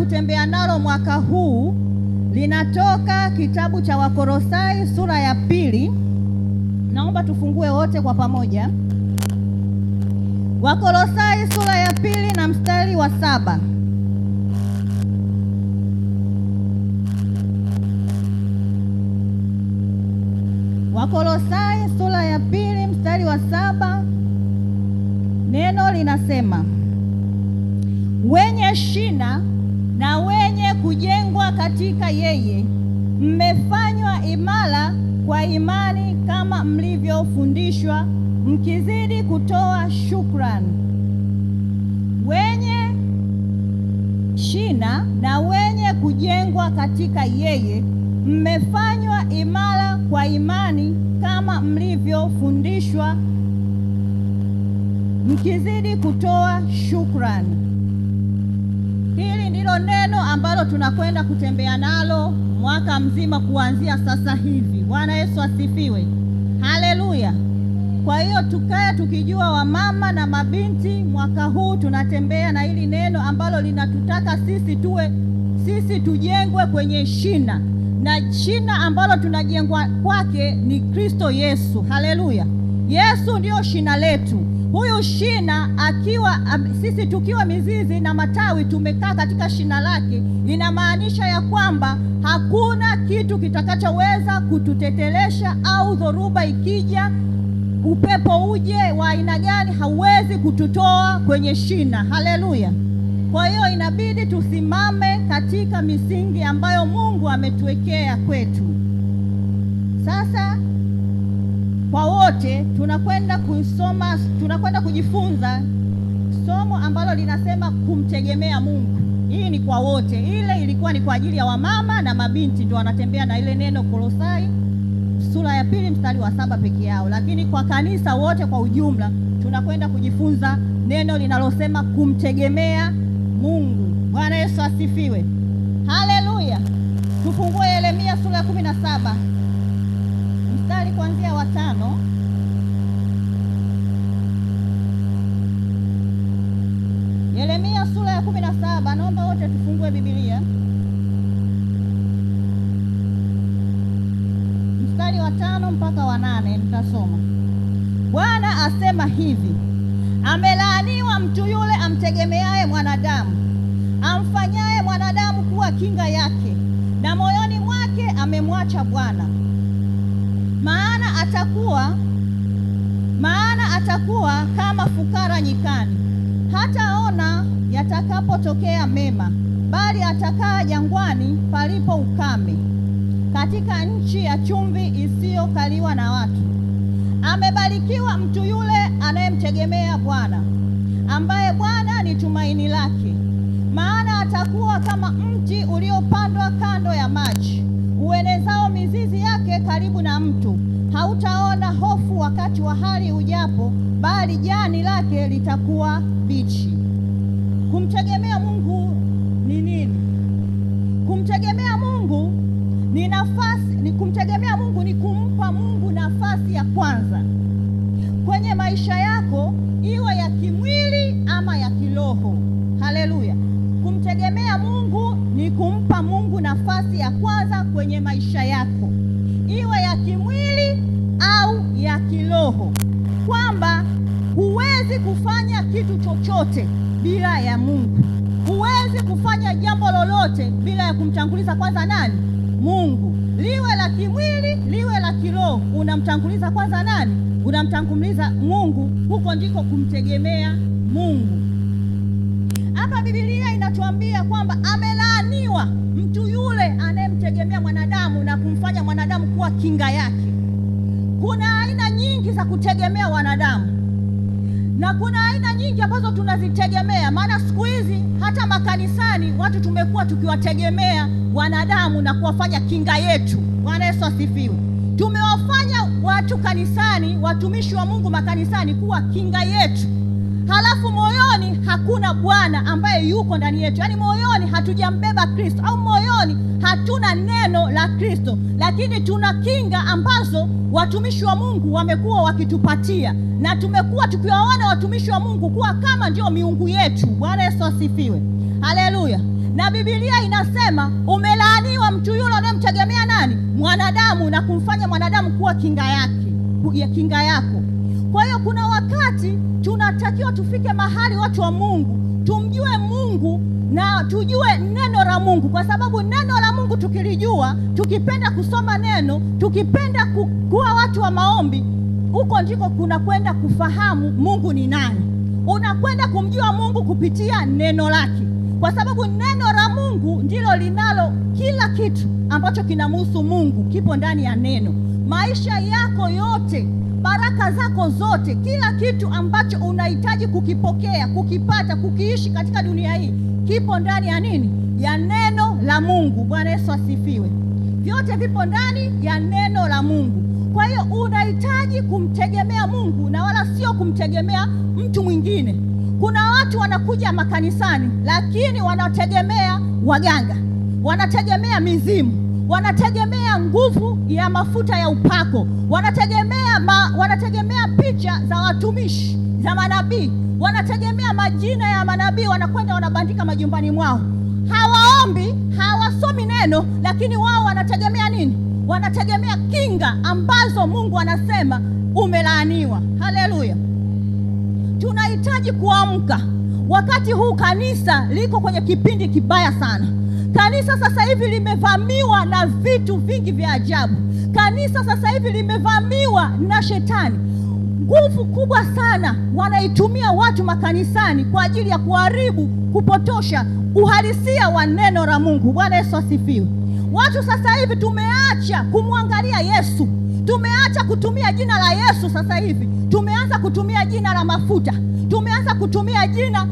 kutembea nalo mwaka huu linatoka kitabu cha Wakolosai sura ya 2. Naomba tufungue wote kwa pamoja. Wakolosai sura ya 2 na mstari wa 7. Wakolosai sura ya 2 mstari wa 7, neno linasema, wenye shina na wenye kujengwa katika yeye, mmefanywa imara kwa imani kama mlivyofundishwa, mkizidi kutoa shukrani. Wenye shina na wenye kujengwa katika yeye, mmefanywa imara kwa imani kama mlivyofundishwa, mkizidi kutoa shukrani. Hili ndilo neno ambalo tunakwenda kutembea nalo mwaka mzima kuanzia sasa hivi. Bwana Yesu asifiwe. Haleluya. Kwa hiyo tukae tukijua, wamama na mabinti, mwaka huu tunatembea na hili neno ambalo linatutaka sisi tujengwe kwenye shina, na shina ambalo tunajengwa kwake ni Kristo Yesu. Haleluya. Yesu ndio shina letu. Huyu shina sisi tukiwa mizizi na matawi tumekaa katika shina lake, inamaanisha ya kwamba hakuna kitu kitakachoweza kututetelesha, au dhoruba ikija, upepo uje wa aina gani, hauwezi kututoa kwenye shina. Haleluya. Kwa hiyo inabidi tusimame katika misingi ambayo Mungu ametuwekea kwetu. Sasa kwa wote tunakwenda kujifunza somo ambalo linasema kumtegemea Mungu. Hii ni kwa wote. Ile ilikuwa ni kwa ajili ya wamama na mabinti, ndio wanatembea na ile neno Kolosai sura ya 2 mstari wa 7 peke yao, lakini kwa kanisa wote kwa ujumla tunakwenda kujifunza neno linalosema kumtegemea Mungu. Bwana Yesu asifiwe. Haleluya. Tufungue Yeremia sura ya 17 mstari kuanzia wa 5. Yeremia sura ya 17, naomba wote tufungue Biblia. Mstari wa 5 mpaka wa 8 nitasoma. Bwana asema hivi: amelaaniwa mtu yule amtegemeaye mwanadamu, amfanyaye mwanadamu kuwa kinga yake, na moyoni mwake amemwacha Bwana. Maana atakuwa kama fukara nyikani, hataona yatakapotokea mema, bali atakaa jangwani palipo ukame, katika nchi ya chumvi isiyokaliwa na watu. Amebarikiwa mtu yule anayemtegemea Bwana, ambaye Bwana ni tumaini lake. Maana atakuwa kama mti uliopandwa kando ya maji, uenezao mizizi yake karibu na mto. Hautaona hofu wakati wa hari ujapo, bali jani lake litakuwa bichi. Kumtegemea Mungu ni nini? Kumtegemea Mungu kumtegemea Mungu ni kumpa Mungu nafasi ya kwanza kwenye maisha yako, iwe ya kimwili ama ya kiroho. Haleluya. Kumtegemea Mungu ni kumpa Mungu nafasi ya kwanza kwenye maisha yako, iwe ya kimwili au ya kiroho, kwamba huwezi kufanya kitu chochote bila ya Mungu. Huwezi kufanya jambo lolote bila ya kumtanguliza kwanza nani? Mungu. Liwe la kimwili, liwe la kiroho, unamtanguliza kwanza nani? Unamtanguliza Mungu. Huko ndiko kumtegemea Mungu. Hapa Biblia inatuambia kwamba amelaaniwa mtu yule anayemtegemea mwanadamu na kumfanya mwanadamu kuwa kinga yake. Kuna aina nyingi za kutegemea wanadamu, na kuna aina nyingi ambazo tunazitegemea. Maana siku hizi hata makanisani watu tumekuwa tukiwategemea wanadamu na kuwafanya kinga yetu. Bwana Yesu asifiwe. Tumewafanya watu kanisani, watumishi wa Mungu makanisani, kuwa kinga yetu, halafu moyoni hakuna Bwana ambaye yuko ndani yetu. Yaani moyoni hatujambeba Kristo, au moyoni hatuna neno la Kristo, lakini tuna kinga ambazo watumishi wa Mungu wamekuwa wakitupatia, na tumekuwa tukiwaona watumishi wa Mungu kuwa kama ndio miungu yetu. Bwana Yesu asifiwe. Haleluya. Na Biblia inasema umelaaniwa mtu yule unayemtegemea nani? Mwanadamu, na kumfanya mwanadamu kuwa kinga yako. Kwa hiyo kuna wakati tunatakiwa tufike mahali, watu wa Mungu, tumjue Mungu na tujue neno la Mungu, kwa sababu neno la Mungu tukilijua, tukipenda kusoma neno, tukipenda kuwa watu wa maombi, huko ndiko kuna kwenda kufahamu Mungu ni nani. Unakwenda kumjua Mungu kupitia neno lake, kwa sababu neno la Mungu ndilo linalo kila kitu ambacho kinamhusu Mungu, kipo ndani ya neno. Maisha yako yote, baraka zako zote, kila kitu ambacho unahitaji kukipokea, kukipata, kukiishi katika dunia hii, kipo ndani ya nini? Ya neno la Mungu. Bwana Yesu asifiwe. Vyote vipo ndani ya neno la Mungu. Kwa hiyo unahitaji kumtegemea Mungu na wala sio kumtegemea mtu mwingine. Kuna watu wanakuja makanisani lakini wanategemea waganga, wanategemea mizimu, wanategemea nguvu ya mafuta ya upako, wanategemea picha za watumishi, za manabii, wanategemea majina ya manabii, wanakwenda wanabandika majumbani mwao. Hawaombi, hawasomi neno, lakini wao wanategemea nini? Wanategemea kinga ambazo Mungu anasema umelaaniwa. Haleluya. Tunahitaji kuamka. Wakati huu kanisa liko kwenye kipindi kibaya sana. Kanisa sasa hivi limevamiwa na vitu vingi vya ajabu. Kanisa sasa hivi limevamiwa na shetani. Nguvu kubwa sana wanaitumia watu makanisani kwa ajili ya kuharibu, kupotosha uhalisia wa neno la Mungu. Bwana Yesu asifiwe. Watu sasa hivi tumeacha kumwangalia Yesu. Tumeacha kutumia jina la Yesu sasa hivi. Tumeanza kutumia jina la mafuta. Tumeanza kutumia jina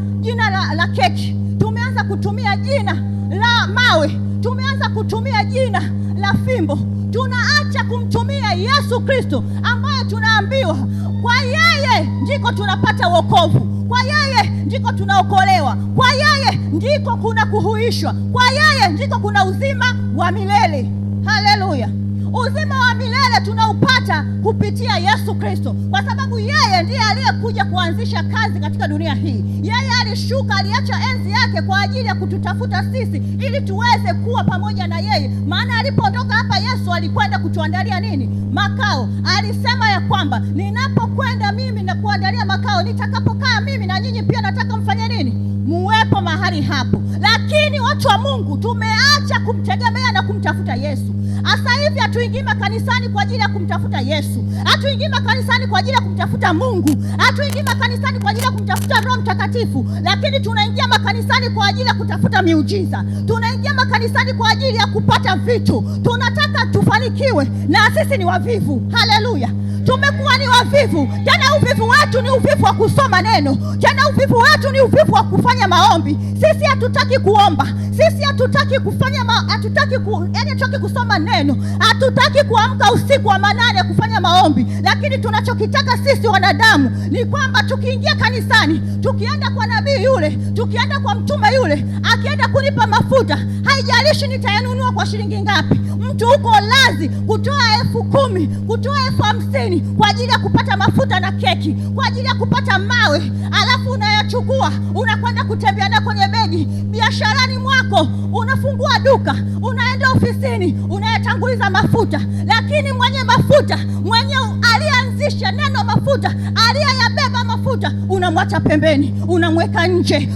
la keki. Tumeanza kutumia jina la mawe. Tumeanza kutumia jina la fimbo. Tunaacha kumtumia Yesu Kristo ambaye tunaambiwa kwa yeye ndiko tunapata wokovu. Kwa yeye ndiko tunaokolewa. Kwa yeye ndiko kuna kuhuishwa. Kwa yeye ndiko kuna uzima wa milele. Haleluya. Uzima wa milele tunaupata kupitia Yesu Kristo, kwa sababu yeye ndiye aliyekuja kuanzisha kazi katika dunia hii. Yeye alishuka, aliacha enzi yake kwa ajili ya kututafuta sisi ili tuweze kuwa pamoja na yeye. Maana alipoondoka hapa Yesu alikwenda kutuandalia nini? Makao. Alisema ya kwamba ninapokwenda mimi na kuandalia makao, nitakapokaa mimi na nyinyi pia nataka mfanye nini? Muwepo mahali hapo. Lakini watu wa Mungu tumeacha kumtegemea na kumtafuta Yesu. Sasa hivi hatuingii makanisani kwa ajili ya kumtafuta Yesu. Hatuingii makanisani kwa ajili ya kumtafuta Mungu. Hatuingii makanisani kwa ajili ya kumtafuta Roho Mtakatifu, lakini tunaingia makanisani kwa ajili ya kutafuta miujiza. Tunaingia makanisani kwa ajili ya kupata vitu. Tunataka tufanikiwe, na sisi ni wavivu. Haleluya. Tumekuwa ni wavivu. Tena uvivu wetu ni uvivu wa kusoma neno. Tena uvivu wetu ni uvivu wa kufanya maombi. Sisi hatutaki kuomba. Sisi hatutaki kufanya hatutaki kusoma neno. Hatutaki kuamka usiku wa manane kufanya maombi. Lakini tunachokitaka sisi wanadamu ni kwamba tukiingia kanisani, tukienda kwa nabii yule, tukienda kwa mtume yule, akienda kunipa mafuta, haijalishi nitayanunua kwa shilingi ngapi. Mtu huko lazi kutoa 10,000, kutoa 50,000 kwa ajili ya kupata mafuta na keki, kwa ajili ya kupata mawe, alafu unayachukua unakwenda kutembea na kwenye begi. Biasharani mwako unafungua duka, unaenda ofisini, unayatanguliza mafuta. Lakini mwenye mafuta, mwenye alianzisha neno mafuta, aliyeyabeba mafuta, unamwacha pembeni, unamweka nje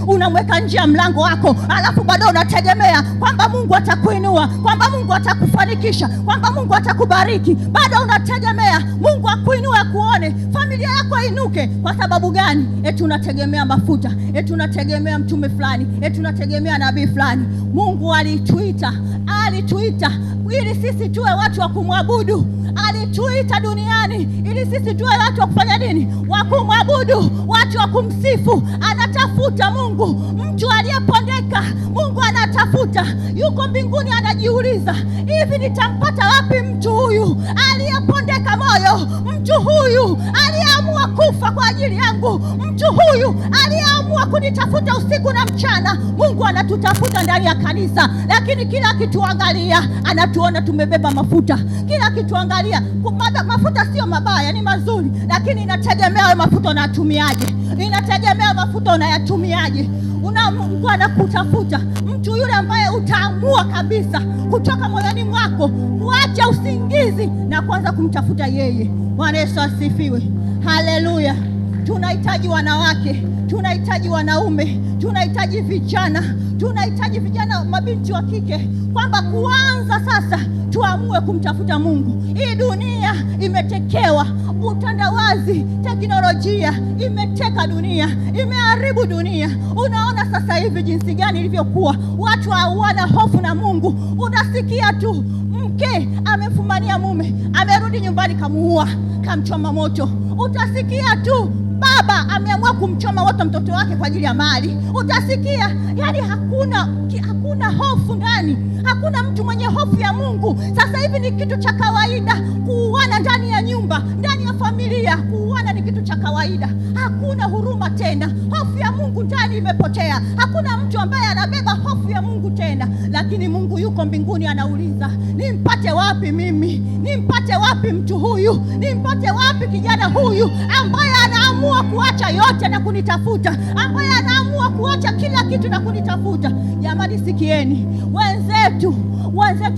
ya mlango wako. Alafu bado unategemea kwamba Mungu atakuinua, kwamba Mungu atakufanikisha, kwamba Mungu atakubariki. Bado unategemea Mungu akuinue, akuone, familia yako inuke. Kwa sababu gani? Unategemea mafuta, unategemea mtume fulani, unategemea nabii fulani. Mungu alituita ili sisi tuwe watu wa kumwabudu. Alituita duniani ili sisi tuwe watu wa kufanya nini? Wa kumwabudu, watu wa kumsifu. Anatafuta Mungu mtu aliyepondeka. Mungu anatafuta, yuko mbinguni, anajiuliza, hivi nitampata wapi mtu huyu aliyepondeka moyo? Mtu huyu aliyeamua kufa kwa ajili yangu, mtu huyu aliyeamua kunitafuta usiku na mchana. Mungu anatutafuta ndani ya kanisa, lakini kila kituangalia anatuona tumebeba mafuta. Kila kituangalia, mafuta sio mabaya, ni mazuri, lakini inategemea mafuta unayatumiaje. Inategemea mafuta unayatumiaje. Mungu anakutafuta. mtu yule ambaye utaamua kabisa kutoka moyoni mwako kuacha usingizi na kuanza kumtafuta yeye. Bwana Yesu asifiwe. Haleluya. Tunahitaji wanawake, tunahitaji wanaume, tunahitaji vijana, mabinti wa kike, kwamba kuanza sasa tuamue kumtafuta Mungu. Hii dunia imetekewa, utandawazi, teknolojia imeteka dunia, imeharibu dunia. Unaona sasa hivi jinsi gani ilivyokuwa, watu hawana hofu na Mungu. Unasikia tu mke amefumania mume, amerudi nyumbani kamuua, kamchoma moto. Utasikia tu baba ameamua kumchoma moto mtoto wake kwa ajili ya mali. Utasikia, yani hakuna hofu ndani. Hakuna mtu mwenye hofu ya Mungu. Sasa hivi ni kitu cha kawaida kuuana ndani ya nyumba, ndani ya familia. Kuuana ni kitu cha kawaida. Hakuna huruma tena. Hofu ya Mungu ndani imepotea. Hakuna mtu ambaye anabeba hofu ya Mungu tena. Lakini Mungu yuko mbinguni anauliza, nimpate wapi mimi? Nimpate wapi mtu huyu? Nimpate wapi kijana huyu ambaye anaamua kuacha yote na kunitafuta, ambaye anaamua kuacha kila kitu na kunitafuta? Jamani, sikieni, wenzetu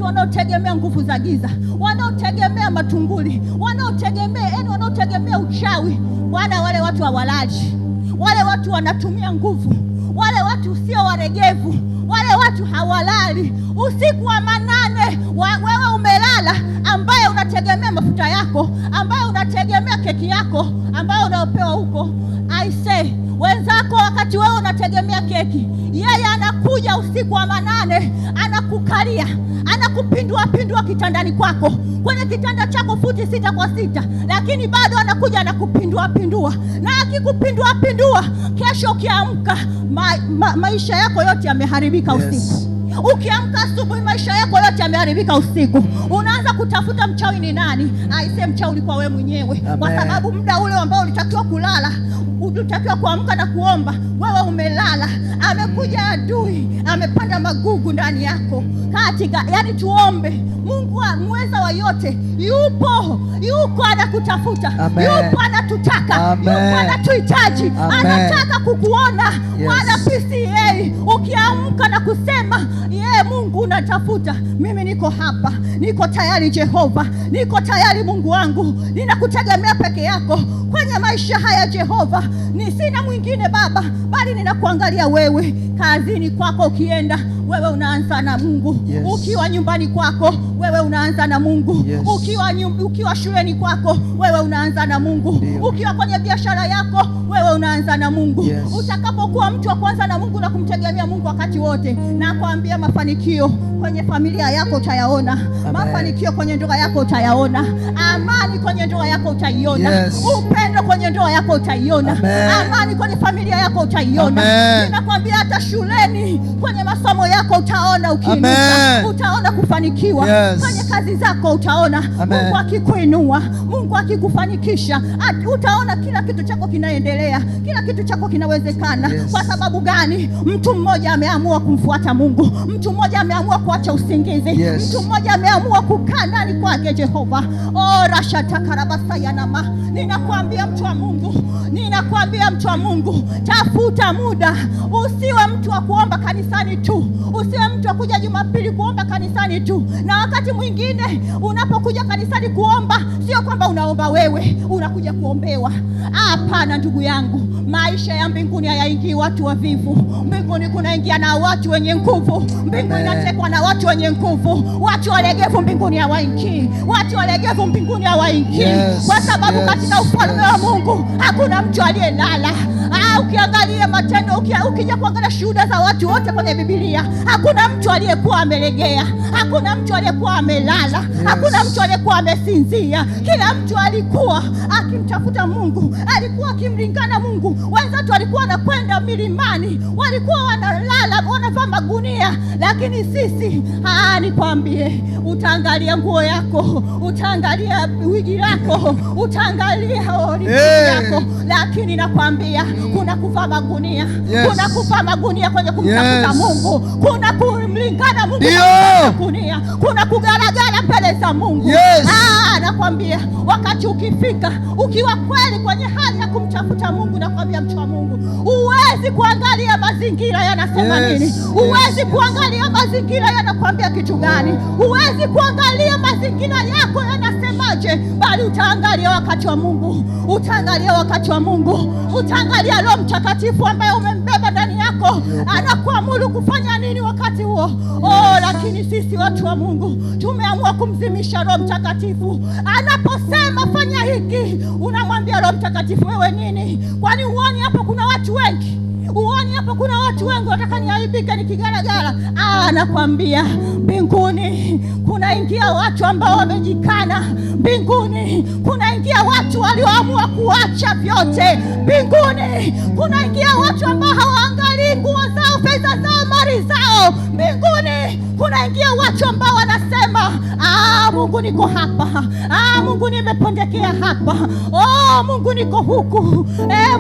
wanaotegemea nguvu za giza, wanaotegemea matunguli, wanaotegemea uchawi, wale watu hawalaji, wale watu wanatumia nguvu, wale watu sio waregevu, wale watu hawalali. Usiku wa manane wewe umelala, ambaye unategemea mafuta yako, ambaye unategemea keki yako ambayo unaopewa huko. I say, wenzako wakati wewe unategemea keki, yeye anakuja usiku wa manane, anakukalia, anakupindua kitandani kwako, kwenye kitanda chako futi 6 kwa 6, lakini bado anakuja anakupindua, na akikupindua, kesho ukiamka maisha yako yote yameharibika. Yes. Usiku ukiamka asubuhi maisha yako yote yameharibika usiku. Unaanza kutafuta mchawi ni nani. Aise, mchawi ulikuwa wewe mwenyewe. Amen. Kwa sababu muda ule ambao ulitakiwa kulala, ulitakiwa kuamka na kuomba, wewe umelala. Amekuja adui, amepanda magugu ndani yako. Yani tuombe. Mungu muweza wa yote yuko anakutafuta. Amen. Yupo anatutaka. Amen. Yupo anatuhitaji. Anataka kukuona. Yes. Wala PCA ukiamka na kusema, Mungu unatafuta, mimi niko hapa, niko tayari Jehova, niko tayari Mungu wangu, ninakutegemea peke yako kwenye maisha haya Jehova. Ni sina mwingine Baba, bali ninakuangalia wewe. Kazini kwako ukienda, wewe unaanza na Mungu. Yes. Ukiwa nyumbani kwako, wewe unaanza na Mungu. Yes. Ukiwa shuleni kwako, wewe unaanza na Mungu. Yes. Ukiwa kwenye biashara yako, wewe unaanza na Mungu. Yes. Utakapokuwa mtu wa kwanza na Mungu na kumtegemea Mungu wakati wote, na kuambia mafanikio kwenye familia yako utayaona. Amen. Mafanikio kwenye ndoa yako utayaona. Amani kwenye ndoa yako utaiona. Yes. Upendo kwenye ndoa yako utaiona. Amen. Amani kwenye familia yako utaiona. Ninakwambia hata shuleni kwenye masomo yako utaona ukiinuka. Utaona kufanikiwa. Yes. Kwenye kazi zako utaona. Amen. Mungu akikuinua, Mungu akikufanikisha, utaona kila kitu chako kinaendelea, kila kitu chako kinawezekana. Yes. Kwa sababu gani? Mtu mmoja ameamua kumfuata Mungu. Mtu mmoja ameamua kuacha usingizi. Yes. Mtu mmoja ameamua kukaa ndani kwake Jehova. Rashatakarabasayana. Ninakwambia mtu wa Mungu, tafuta muda. Usiwe mtu wa kuomba kanisani tu. Usiwe mtu wa kuja Jumapili kuomba kanisani tu. Na wakati mwingine unapokuja kanisani kuomba, sio kwamba unaomba wewe, unakuja kuombewa. Hapana ndugu yangu, maisha ya mbinguni hayaingii watu wavivu. Mbinguni kunaingia na watu wenye nguvu. Mbinguni inatekwa na watu wenye nguvu. Watu walegevu mbinguni hawaingii. Yes. Kwa sababu katika ufalme wa Mungu hakuna mtu aliyelala. Ukiangalia matendo, ukija kuangalia shuhuda za watu wote kwenye Biblia, hakuna mtu aliyekuwa amelegea, hakuna mtu aliyekuwa amelala. Yes. Hakuna mtu aliyekuwa amesinzia. Kila mtu alikuwa akimtafuta Mungu, alikuwa akimlingana Mungu. Wenzetu walikuwa wanakwenda milimani, walikuwa wanalala, wanavaa magunia. Lakini sisi, nikwambie, utaangalia nguo yako, utaangalia wigi lako, utaangalia yako. Lakini nakwambia, kuna kuvaa magunia. Yes. Kuna kuvaa magunia kwenye kumtafuta. Yes. Mungu. Kuna kumlingana Mungu kwenye magunia. Kuna kugaragara mbele za Mungu. Yes. nakwambia wakati ukifika, ukiwa kweli kwenye hali ya kumtafuta Mungu, nakwambia mtu wa Mungu, huwezi kuangalia mazingira yanasema nini, huwezi kuangalia mazingira yanakwambia kitu gani, huwezi kuangalia mazingira yako yanasemaje, bali utaangalia wakati wa Mungu, utaangalia wakati wa Mungu, utaangalia Roho Mtakatifu ambaye umembeba ndani yako anakuamuru kufanya nini wakati huo. Lakini sisi watu wa Mungu tumeamua kumzimisha Roho Mtakatifu. Anaposema fanya hiki, unamwambia Roho Mtakatifu, wewe nini? Kwani uoni hapo kuna watu wengi? Uoni hapo kuna watu wengi wataka niaibike nikigaragara? Nakwambia mbinguni kunaingia watu ambao wamejikana. Mbinguni kunaingia watu walioamua kuacha vyote. Mbinguni kunaingia watu ambao hawaangalii nguo zao, pesa zao, mali zao. Mbinguni kunaingia watu ambao wanasema Mungu niko hapa, Mungu nimepondekea hapa, Mungu niko huku,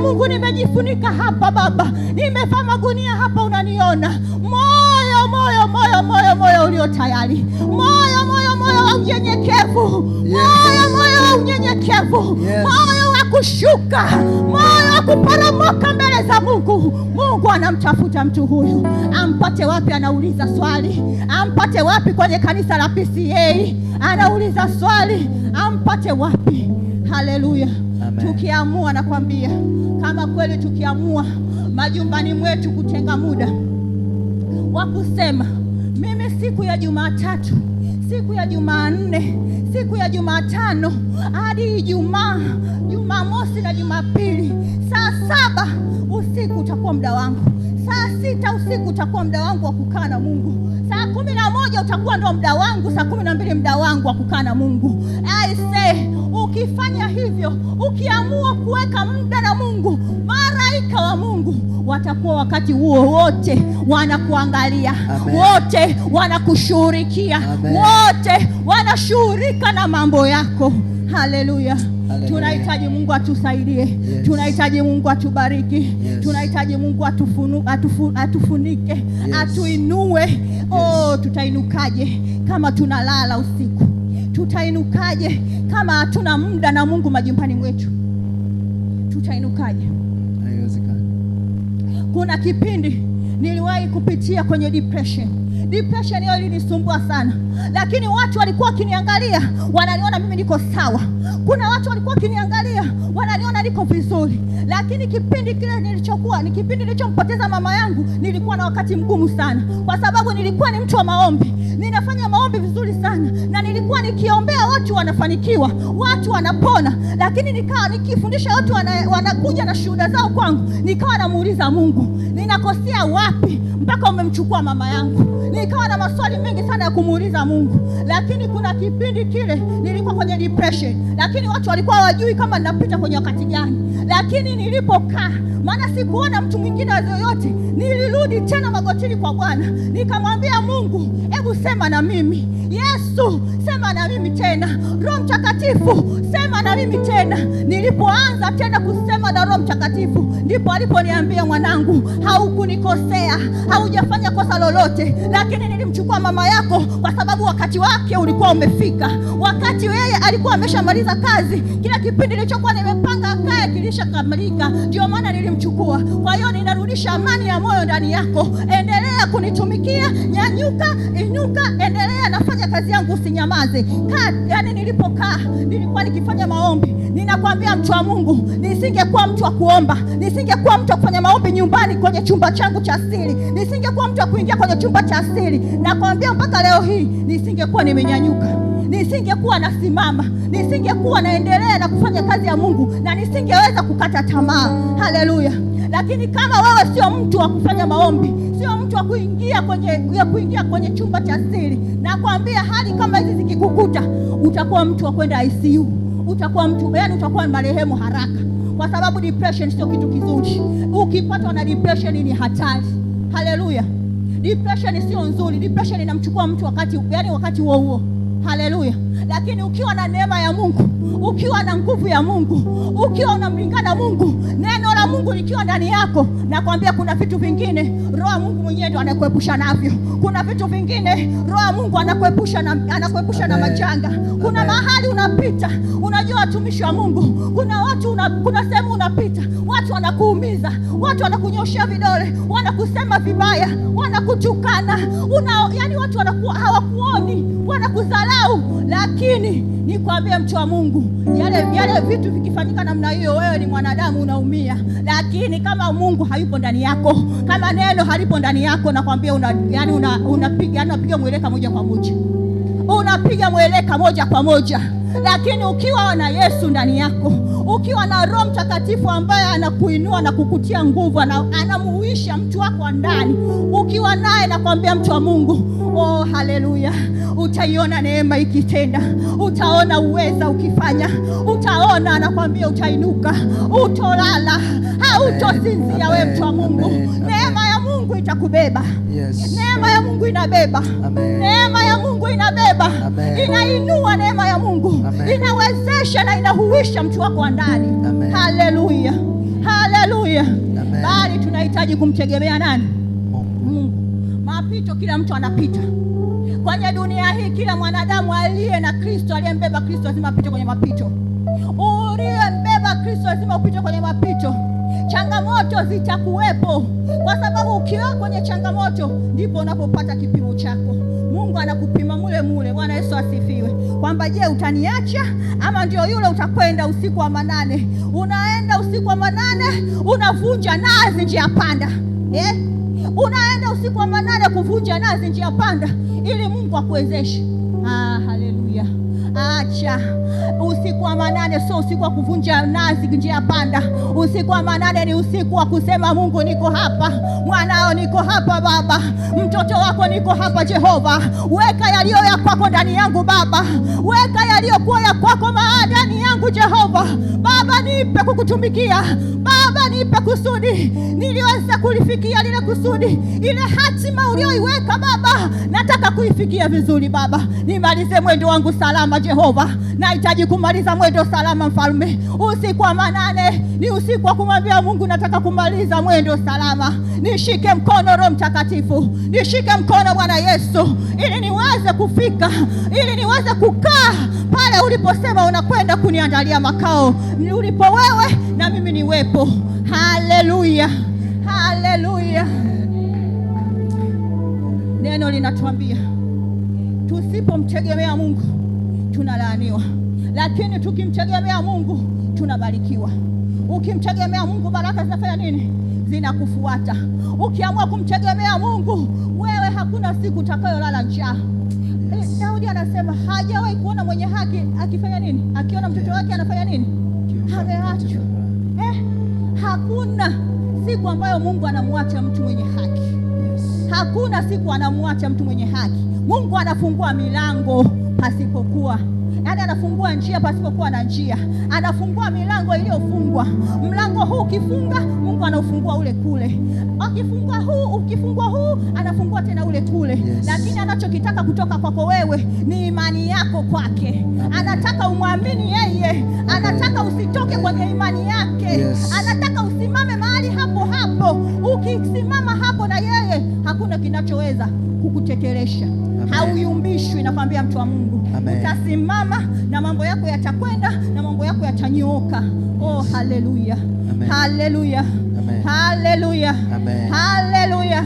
Mungu nimejifunika hapa Baba, nimevaa magunia hapa, unaniona. Moyo moyo moyo moyo moyo ulio tayari, moyo moyo moyo wa unyenyekevu, moyo moyo wa unyenyekevu, moyo wa kushuka, moyo wa kuporomoka mbele za Mungu. Mungu anamtafuta mtu huyu. Ampate wapi? Anauliza swali. Ampate wapi? Kwenye kanisa la PCA anauliza swali. Ampate wapi? Haleluya. Tukiamua, nakwambia, kama kweli tukiamua majumbani mwetu kutenga muda wa kusema, mimi siku ya Jumatatu, siku ya Jumanne, siku ya Jumatano hadi Ijumaa, Jumamosi na Jumapili, saa 7 usiku utakuwa muda wangu, saa 6 usiku utakuwa muda wangu wa kukaa na Mungu, saa 11 utakuwa ndo muda wangu, saa 12 muda wangu wa kukaa na Mungu. I say, ukifanya hivyo, ukiamua kuweka muda na Mungu, malaika wa Mungu watakuwa wakati huo wote wanakuangalia. Amen. Wote wanakushughulikia, wote wanashughulika na mambo yako. Haleluya. Tunahitaji Mungu atusaidie. Tunahitaji Mungu atubariki. Tunahitaji Mungu atufunike, atuinue. Tutainukaje kama tunalala usiku? Tutainukaje kama hatuna muda na Mungu majumbani mwetu? Tutainukaje? Haiwezekani. Kuna kipindi niliwahi kupitia kwenye depression. Depression hiyo ilinisumbua sana, lakini watu walikuwa wakiniangalia wananiona mimi niko sawa. Kuna watu walikuwa wakiniangalia wananiona niko vizuri, lakini kipindi kile nilichokuwa ni kipindi nilichompoteza mama yangu. Nilikuwa na wakati mgumu sana, kwa sababu nilikuwa ni mtu wa maombi, ninafanya maombi vizuri sana, na nilikuwa nikiombea watu wanafanikiwa, watu wanapona, lakini nikawa nikifundisha watu wanakuja na shuhuda zao kwangu, nikawa namuuliza Mungu, ninakosea wapi mpaka umemchukua mama yangu? Nikawa na maswali mengi sana ya kumuuliza Mungu. Lakini kuna kipindi kile nilikuwa kwenye depression, lakini watu walikuwa hawajui kama ninapita kwenye wakati gani. Lakini nilipokaa, maana sikuona mtu mwingine yoyote, nilirudi tena magotini kwa Bwana, nikamwambia Mungu, hebu sema na mimi. Yesu, sema na mimi tena. Roho Mtakatifu, sema na mimi tena. Nilipoanza tena kusema na Roho Mtakatifu, ndipo aliponiambia, mwanangu, haukunikosea, haujafanya kosa lolote, lakini nilimchukua mama yako kwa sababu wakati wake ulikuwa umefika. Wakati yeye alikuwa ameshamaliza kazi, kila kipindi nilichokuwa nimepanga akae kilishakamilika, ndio maana nilimchukua. Kwa hiyo ninarudisha amani ya moyo ndani yako. Endelea kunitumikia, nyanyuka, inuka, endelea, nafanya kazi yangu, usinyamaze. Yani nilipokaa nilikuwa nikifanya maombi. Ninakwambia mtu wa Mungu, nisingekuwa mtu wa kuomba, nisingekuwa mtu wa kufanya maombi nyumbani kwenye chumba changu cha siri, nisingekuwa mtu wa kuingia kwenye chumba cha siri, nakwambia mpaka leo hii nisingekuwa nimenyanyuka, nisingekuwa nasimama, nisingekuwa naendelea na kufanya kazi ya Mungu, na nisingeweza kukata tamaa. Haleluya. Lakini kama wewe sio mtu wa kufanya maombi, sio mtu wa kuingia kwenye chumba cha siri, nakwambia hali kama hizi zikikukuta, utakuwa mtu wa kwenda ICU, utakuwa mtu, yani utakuwa marehemu haraka, kwa sababu depression sio kitu kizuri. Ukipatwa na depression ni hatari. Haleluya. Depression sio nzuri. Depression inamchukua mtu wakati huo huo. Haleluya. Lakini ukiwa na neema ya Mungu, ukiwa na nguvu ya Mungu, ukiwa unamlingana Mungu, neno la Mungu likiwa ndani yako, nakwambia kuna vitu vingine Roho wa Mungu mwenyewe ndo anakuepusha navyo. Kuna vitu vingine Roho wa Mungu anakuepusha na majanga. Kuna mahali unapita, unajua watumishi wa Mungu, kuna watu kuna sehemu unapita, watu wanakuumiza, watu wanakunyoshia vidole, wanakusema vibaya, wanakutukana, yani watu hawakuoni, wanakudharau. Lakini nikwambie mtu wa Mungu, yale vitu vikifanyika namna hiyo, wewe ni mwanadamu unaumia. Lakini kama Mungu hayupo ndani yako, kama neno halipo ndani yako, nakwambia unapiga mweleka moja kwa moja. Unapiga mweleka moja kwa moja. Lakini ukiwa na Yesu ndani yako, ukiwa na Roho Mtakatifu ambaye anakuinua na kukutia nguvu, anamuisha mtu wako ndani, ukiwa naye, nakwambia mtu wa Mungu, oh haleluya, utaiona neema ikitenda, utaona uweza ukifanya, utaona, nakwambia utainuka, utolala, hautosinzia. Wewe mtu wa Mungu, neema ya Mungu itakubeba. Neema ya Mungu inabeba. Neema ya Mungu inabeba. Inainua neema ya Mungu. Inawezesha na inahuisha mtu wako ndani. Haleluya. Haleluya. Bali tunahitaji kumtegemea nani? Mungu. Mapito kila mtu anapita kwenye dunia hii. Kila mwanadamu aliye na Kristo, aliyembeba Kristo, lazima apite kwenye mapito. Uliyembeba Kristo lazima upite kwenye mapito. Changamoto zitakuwepo, kwa sababu ukiwa kwenye changamoto ndipo unapopata kipimo chako. Mungu anakupima mule mule. Bwana Yesu asifiwe. Kwamba je, utaniacha ama ndio yule utakwenda usiku wa manane? Unaenda usiku wa manane, unavunja nazi njia panda. Unaenda usiku wa manane kuvunja nazi njia panda ili Mungu akuwezeshe. Haleluya. Acha usiku wa manane, sio usiku wa kuvunja nazi njia panda. Usiku wa manane ni usiku wa kusema, Mungu niko hapa, mwanao niko hapa Baba, mtoto wako niko hapa Jehova. Weka yaliyo ya kwako ndani yangu Baba, weka yaliyokuwa ya kwako ndani yangu Jehova. Baba, nipe kukutumikia. Baba, nipe kusudi niliweza kulifikia lile kusudi, ile hatima ulioiweka Baba, nataka kuifikia vizuri Baba. Nimalize mwendo wangu salama Jehova. Nahitaji kumaliza mwendo salama Mfalme. Usiku wa manane ni usiku wa kumwambia Mungu, nataka kumaliza mwendo salama. Nishike mkono Roho Mtakatifu, nishike mkono Bwana Yesu, ili niweze kufika, ili niweze kukaa pale uliposema unakwenda kuniandalia makao, ulipo wewe na mimi niwepo. Haleluya. Haleluya. Neno linatuambia tusipomtegemea Mungu tunalaaniwa, lakini tukimtegemea Mungu tunabarikiwa. Ukimtegemea Mungu, baraka zinafanya nini? Zinakufuata. Ukiamua kumtegemea Mungu, wewe hakuna siku utakayolala njaa. Daudi anasema hajawahi kuona mwenye haki akifanya nini? Akiona mtoto wake anafanya nini? Ameachwa. Hakuna siku ambayo Mungu anamwacha mtu mwenye haki. Hakuna siku anamwacha mtu mwenye haki. Mungu anafungua milango pasipokuwa, yaani anafungua njia pasipokuwa na njia. Anafungua milango iliyofungwa. Mlango huu ukifunga, Mungu anaufungua ule kule. Ukifungua huu, anafungua tena ule kule. Lakini anachokitaka kutoka kwako wewe ni imani yako kwake. Anataka umwamini yeye. Anataka usitoke kwenye imani yake. Anataka usimame mahali hapo hapo. Ukisimama hapo na yeye, hakuna kinachoweza kukuteteresha. Hauyumbishwi, nakwambia mtu wa Mungu. Utasimama na mambo yako yatakwenda na mambo yako yatanyooka. Oh, haleluya. Haleluya. Haleluya. Haleluya.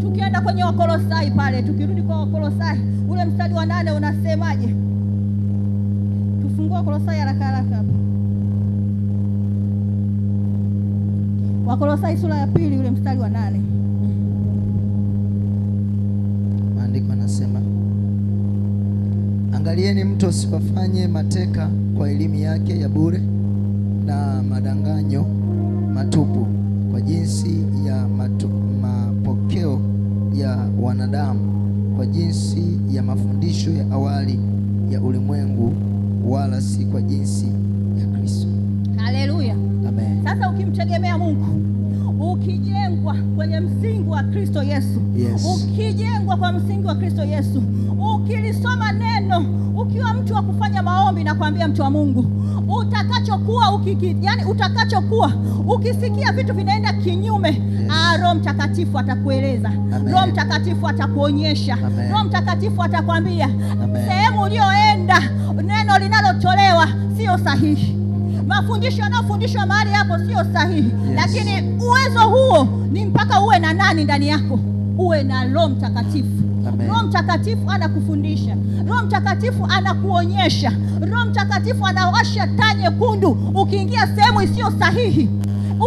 Tukienda kwenye Wakolosai pale, tukirudi kwa Wakolosai, ule mstari wa 8 unasemaje? Tufungua Wakolosai haraka haraka hapo. Wakolosai sura ya 2 ule mstari wa 8. Maandiko yanasema, angalieni mtu asifanye mateka kwa elimu yake ya bure na madanganyo matupu, kwa jinsi ya mapokeo ya wanadamu, kwa jinsi ya mafundisho ya awali ya ulimwengu, wala si kwa jinsi ya Kristo. Haleluya. Amen. Sasa ukimtegemea Mungu, ukijengwa kwenye msingi wa Kristo Yesu. Yes. Ukijengwa kwa msingi wa Kristo Yesu, ukilisoma neno, ukiwa mtu wa kufanya maombi, na kuambia mtu wa Mungu, utakachokuwa ukisikia vitu vinaenda kinyume, yes, Roho Mtakatifu atakueleza. Roho Mtakatifu atakuonyesha. Roho Mtakatifu atakwambia sehemu ulioenda, neno linalotolewa sio sahihi, mafundisho yanayofundishwa mahali hapo sio sahihi. Yes. Lakini uwezo huo ni mpaka uwe na nani ndani yako? Uwe na Roho Mtakatifu. Roho Mtakatifu anakufundisha, Roho Mtakatifu anakuonyesha, Roho Mtakatifu anawasha taa nyekundu ukiingia sehemu isiyo sahihi,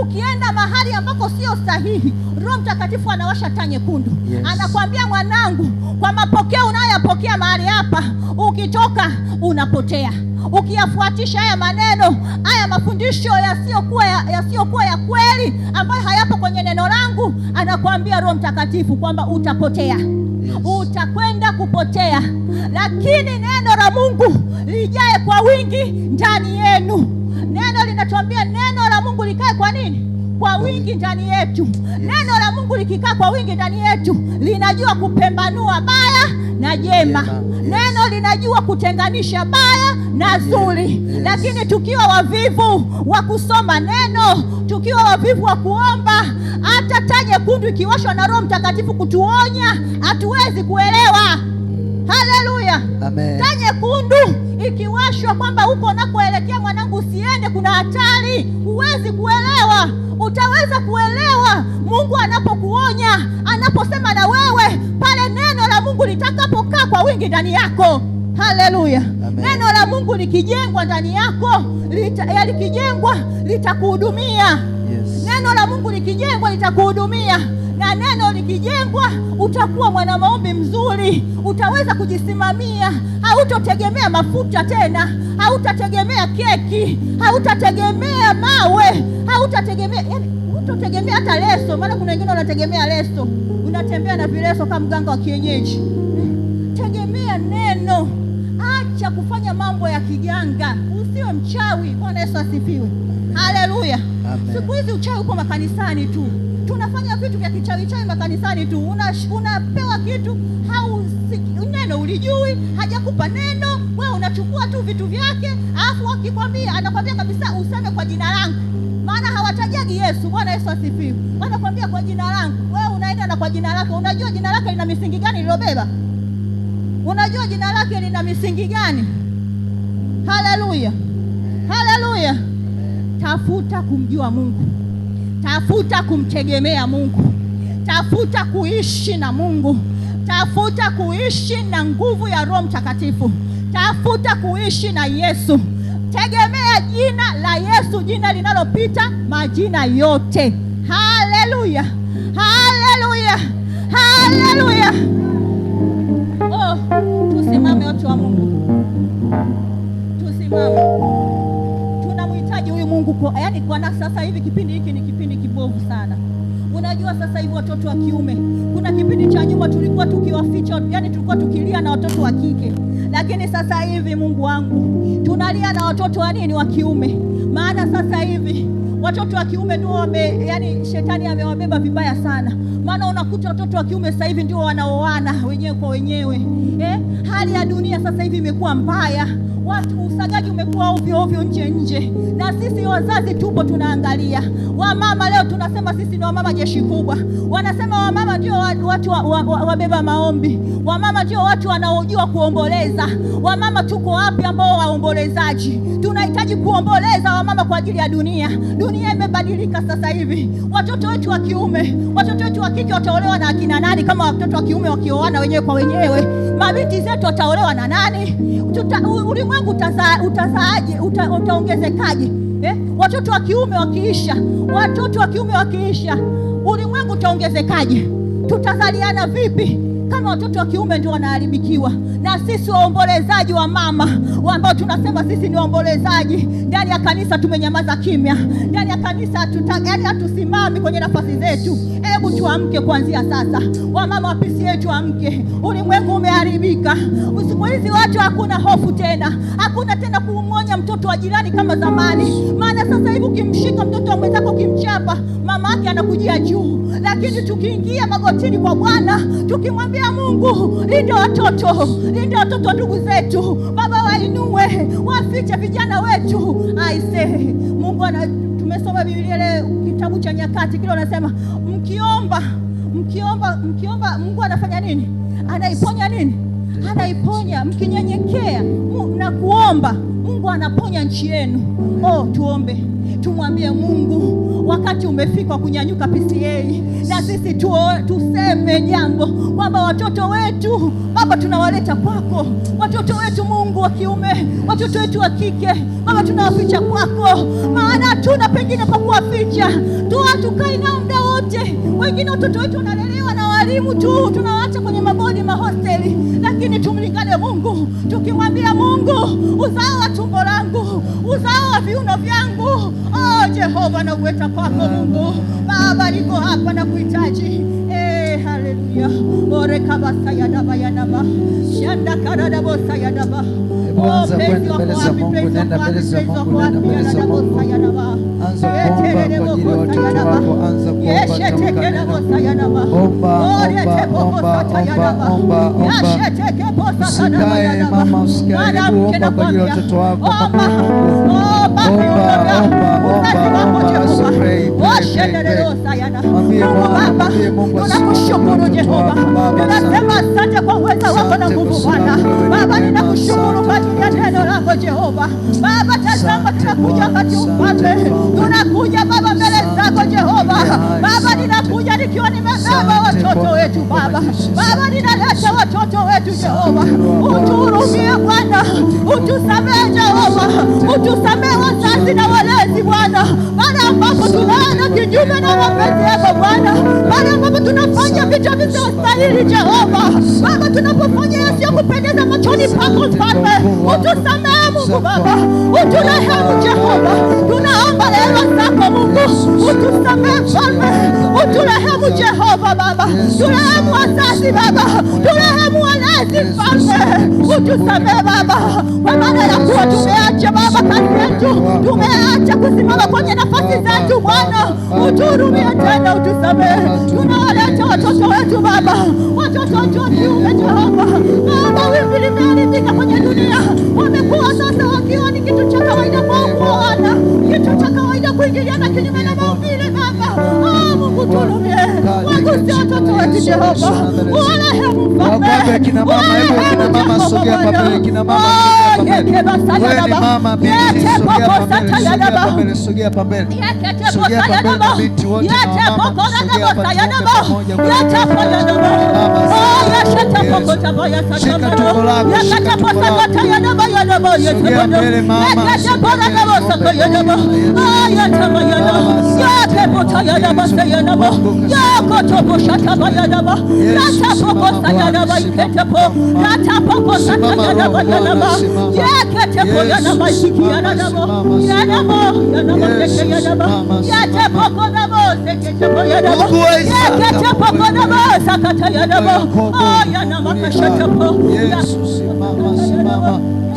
ukienda mahali ambako sio sahihi, Roho Mtakatifu anawasha taa nyekundu. Yes. Anakuambia, mwanangu, kwa mapokeo unayoyapokea mahali hapa, ukitoka unapotea. Ukiyafuatisha haya maneno, haya mafundisho yasiyokuwa ya kweli, ambayo hayapo kwenye neno langu, anakuambia Roho Mtakatifu kwamba utapotea. Yes. Utakwenda kupotea. Lakini neno la Mungu lijae kwa wingi ndani yenu. Neno linatuambia neno la Mungu likae kwa nini? Kwa wingi ndani yetu. Yes. Neno la Mungu likikaa kwa wingi ndani yetu, linajua kupambanua baya na jema. Yes. Neno linajua kutenganisha baya na zuri. Yes. Lakini tukiwa wavivu wa kusoma neno, tukiwa wavivu wa kuomba, hata taa nyekundu ikiwashwa na Roho Mtakatifu kutuonya, hatuwezi kuelewa. Haleluya. Amen. Taa nyekundu ikiwashwa kwamba huko unakoelekea, mwanangu, usiende, kuna hatari, huwezi kuelewa. Utaweza kuelewa Mungu anapokuonya, anaposema na wewe, pale neno la Mungu litakapokaa kwa wingi ndani yako. Haleluya. Neno la Mungu likijengwa ndani yako, likijengwa litakuhudumia. Yes. Neno la Mungu likijengwa litakuhudumia. Na neno likijengwa, utakuwa mwana maombi mzuri, utaweza kujisimamia, hautotegemea mafuta tena, hautategemea keki, hautategemea mawe, hutategemea hata leso. Maana kuna wengine wanategemea leso, unatembea na vileso kama mganga wa kienyeji. Tegemea neno, acha kufanya mambo ya kiganga, usiwe mchawi. Bwana Yesu asifiwe. Haleluya. Siku hizi uchawi uko makanisani tu, tunafanya vitu vya kichawi makanisani tu. Unapewa kitu, neno ulijui, hajakupa neno, wewe unachukua tu vitu vyake, alafu akikwambia, anakwambia kabisa useme kwa jina langu. Maana hawatajagi Yesu. Bwana Yesu asifiwe. Wanakwambia kwa jina langu, wewe unaenda na kwa jina lako. Unajua jina lake lina misingi gani lilobeba? Unajua jina lake lina misingi gani? Haleluya. Haleluya. Tafuta kumjua Mungu. Tafuta kumtegemea Mungu. Tafuta kuishi na Mungu. Tafuta kuishi na nguvu ya Roho Mtakatifu. Tafuta kuishi na Yesu. Tegemea jina la Yesu, jina linalopita majina yote. Haleluya. Haleluya. Haleluya. Oh, tusimame watu wa Mungu. Tusimame. Tunamhitaji huyu Mungu kwa sasa hivi. Kipindi hiki ni kipindi kibovu sana. Unajua sasa hivi watoto wa kiume, kuna kipindi cha nyuma tulikuwa tukiwaficha, tulikuwa tukilia na watoto wa kike. Lakini sasa hivi, Mungu wangu, tunalia na watoto wa nini? Wa kiume. Maana sasa hivi watoto wa kiume ndio shetani amewabeba vibaya sana. Maana unakuta watoto wa kiume sasa hivi ndio wanaoana wenyewe kwa wenyewe. Hali ya dunia sasa hivi imekuwa mbaya. Usagaji umekuwa ovyo nje. Na sisi wazazi tupo tunaangalia. Wamama leo tunasema sisi ni wamama jeshi kubwa. Wanasema wamama ndio watu wabeba maombi. Wamama ndio watu wanaojua kuomboleza. Wamama tuko wapi ambao waombolezaji? Tunahitaji kuomboleza wamama kwa ajili ya dunia. Dunia imebadilika sasa hivi. Watoto wetu wa kiume, watoto wetu wa kike wataolewa na akina nani kama watoto wa kiume wakioana wenyewe kwa wenyewe? Mabinti zetu wataolewa na nani? Ulimwengu utaongezekaje? Watoto wa kiume wakiisha, ulimwengu utaongezekaje? Tutazaliana vipi? kama watoto wa kiume ndio wanaharibikiwa. Na sisi waombolezaji wa mama ambao tunasema sisi ni waombolezaji ndani ya kanisa, tumenyamaza kimya. Ndani ya kanisa hatusimami kwenye nafasi zetu. Hebu tuamke kuanzia sasa. Wamama wa PCA tuamke. Ulimwengu umeharibika. Siku hizi watu hakuna hofu tena. Hakuna tena kumwonya mtoto wa jirani kama zamani. Maana sasa hivi ukimshika mtoto wa mwenzako kimchapa, mama yake anakujia juu. Lakini tukiingia magotini kwa Bwana, tukimwambia Mungu, linda watoto ndugu zetu. Baba, wainue, wafiche vijana wetu. Aise, Mungu tumesoma Biblia ile kitabu cha Nyakati kile anasema mkiomba Mungu anafanya nini? Anaiponya nini? Anaiponya. Mkinyenyekea na kuomba, Mungu anaponya nchi yenu. Tuombe, tumwambie Mungu wakati umefika kunyanyuka PCA, na sisi tuseme jambo kwamba watoto wetu Baba tunawaleta kwako. Watoto wetu Mungu wa kiume, watoto wetu wa kike Baba tunawaficha kwako, maana hatuna pengine pa kuwaficha. Tukai nao muda wote. Wengine watoto wetu wanalelewa na walimu tu, tunawaacha kwenye mabodi mahosteli. Lakini tumlingane Mungu, tukimwambia Mungu, uzao wa tumbo langu, uzao wa viuno vyangu, Jehova na uweta kwako Mungu. Baba, niko hapa na kuhitaji. Haleluya. Ore kabasa ya daba ya daba. Shanda karada bosa ya daba. Anza kwenda mbele za Mungu, nenda mbele za Mungu, nenda mbele za Mungu. Anza kuomba kwa ajili ya watoto wako, anza kuomba. Usikae mama, usikae, kuomba kwa ajili ya watoto wako. Mwambie Mungu, tunakushukuru Jehova. Tunasema asante kwa uweza wako na nguvu Bwana. Baba, ninakushukuru kwa ajili ya neno lako Jehova. Baba, tazama tunakuja wakati ufalme. Tunakuja Baba mbele zako Jehova. Baba, ninakuja nikiwa nimebeba watoto wetu Baba. Baba, ninaleta watoto wetu Jehova. Utuhurumie Bwana. Utusamehe Jehova. Utusamehe wazazi na walezi Bwana. Pale ambapo tunaenda kinyume na mapenzi yako Bwana. Pale ambapo tunafanya vitu visivyostahili Jehova. Baba, tunapofanya yasiyokupendeza machoni pako Mfalme, utusamehe Mungu Baba. Uturehemu Jehova. Tunaomba rehema zako Mungu. Utusamehe Mfalme. Uturehemu Jehova Baba. Turehemu wazazi Baba. Turehemu walezi Mfalme. Utusamehe Baba. Kwa maana ya kuwa tumeacha Baba kazi yetu. Tumeacha kusimama kwenye nafasi zetu Bwana. Utuhurumie tena, utusamehe. Tunawaleta watoto wetu Baba. Watoto wetu wa kiume Jehova. Baba, wimbi limeharibika kwenye dunia. Wamekuwa sasa wakiwa ni kitu cha kawaida kwa kuoana. Kitu cha kawaida kuingiliana kinyume na maumbile Baba. Mungu tuhurumie. Wagusie watoto wetu Jehova. Warehemu Mfalme. Kina mama sogea pembeni. Kina mama mama binti sogea pembeni. Sogea pembeni binti wote na mama sogea pembeni. Shika tumbo lako, shika tumbo lako. Sogea mbele mama.